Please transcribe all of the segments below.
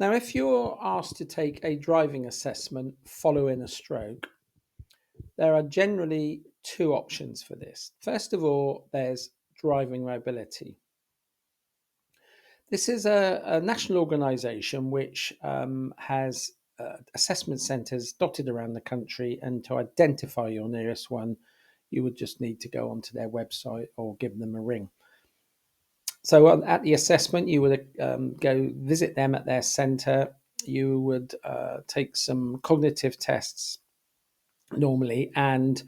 Now, if you're asked to take a driving assessment following a stroke, there are generally two options for this. First of all, there's driving mobility. This is a national organisation which has assessment centres dotted around the country, and to identify your nearest one, you would just need to go onto their website or give them a ring. So at the assessment, you would go visit them at their centre. You would take some cognitive tests normally, and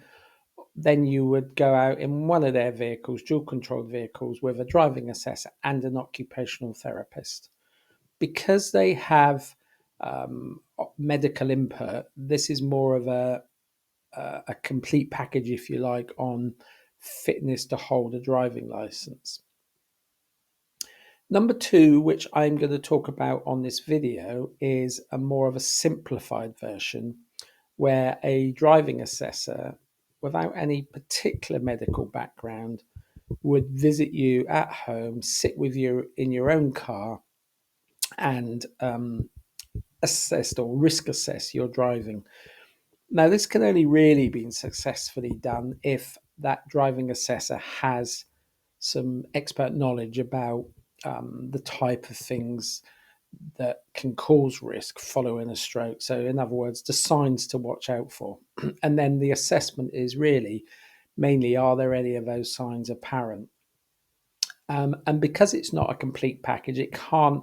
then you would go out in one of their vehicles, dual controlled vehicles, with a driving assessor and an occupational therapist. Because they have medical input, this is more of a complete package, if you like, on fitness to hold a driving license. Number two, which I'm going to talk about on this video, is a more of a simplified version where a driving assessor, without any particular medical background, would visit you at home, sit with you in your own car, and assess or risk assess your driving. Now, this can only really be successfully done if that driving assessor has some expert knowledge about the type of things that can cause risk following a stroke. So, in other words, the signs to watch out for. And then the assessment is really mainly, are there any of those signs apparent? And because it's not a complete package, it can't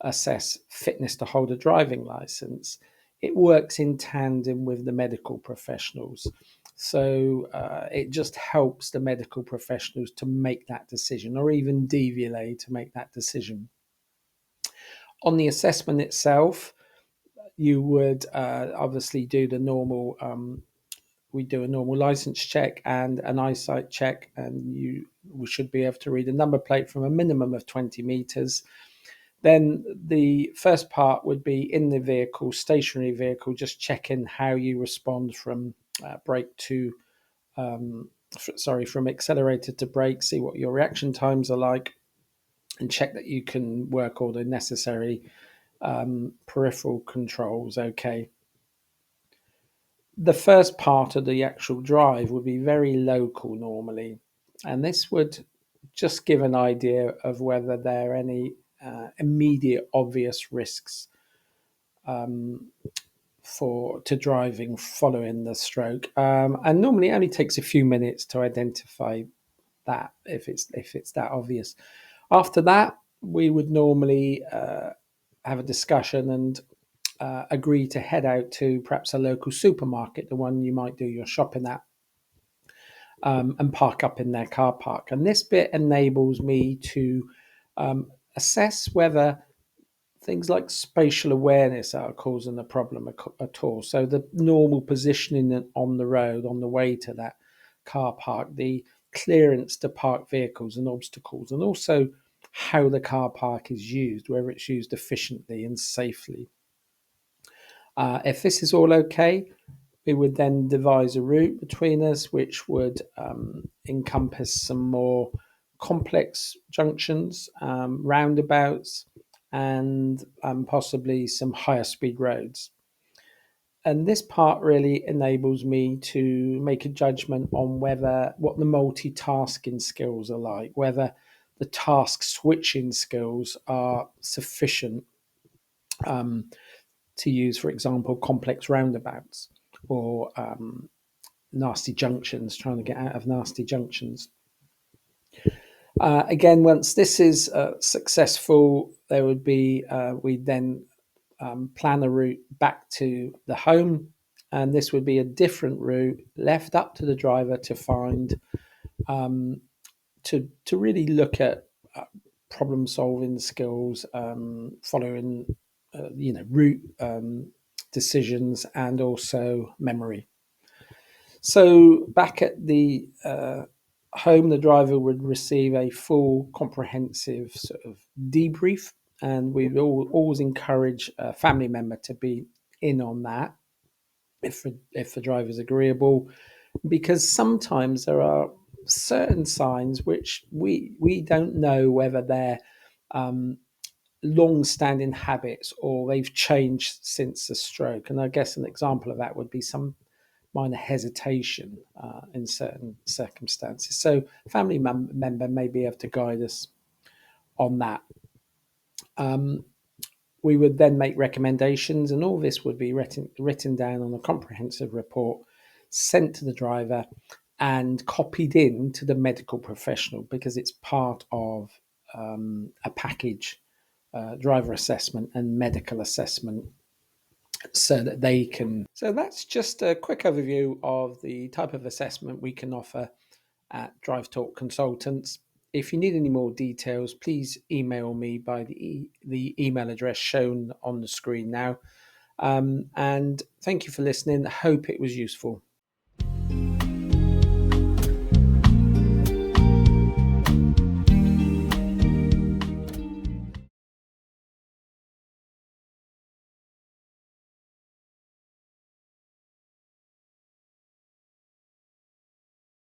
assess fitness to hold a driving license. It works in tandem with the medical professionals. So it just helps the medical professionals to make that decision, or even DVLA to make that decision. On the assessment itself, you would obviously do the normal. We do a normal license check and an eyesight check, and we should be able to read a number plate from a minimum of 20 meters. Then the first part would be in the vehicle, stationary vehicle, just checking how you respond from brake to, from accelerator to brake, see what your reaction times are like, and check that you can work all the necessary peripheral controls okay. The first part of the actual drive would be very local normally, and this would just give an idea of whether there are any immediate obvious risks to driving following the stroke, and normally it only takes a few minutes to identify that if it's that obvious. After that, we would normally have a discussion and agree to head out to perhaps a local supermarket, the one you might do your shopping at, and park up in their car park. And this bit enables me to assess whether things like spatial awareness are causing a problem at all. So the normal positioning on the road on the way to that car park, the clearance to park vehicles and obstacles, and also how the car park is used, whether it's used efficiently and safely. If this is all okay, we would then devise a route between us, which would encompass some more complex junctions, roundabouts, and possibly some higher speed roads. And this part really enables me to make a judgment on whether what the multitasking skills are like, whether the task switching skills are sufficient to use, for example, complex roundabouts or nasty junctions, trying to get out of nasty junctions. Again, once this is successful, there would be, we then plan a route back to the home, and this would be a different route left up to the driver to find, to really look at problem solving skills, following, route decisions, and also memory. So back at the home, the driver would receive a full, comprehensive sort of debrief, and we'd always encourage a family member to be in on that if the driver's agreeable, because sometimes there are certain signs which we don't know whether they're long-standing habits or they've changed since the stroke. And I guess an example of that would be some minor hesitation in certain circumstances. So family member may be able to guide us on that. We would then make recommendations, and all this would be written down on a comprehensive report, sent to the driver, and copied in to the medical professional because it's part of a package, driver assessment and medical assessment, so that they can. So that's just a quick overview of the type of assessment we can offer at Drive Talk Consultants. If you need any more details, please email me by the email address shown on the screen now. And thank you for listening. I hope it was useful.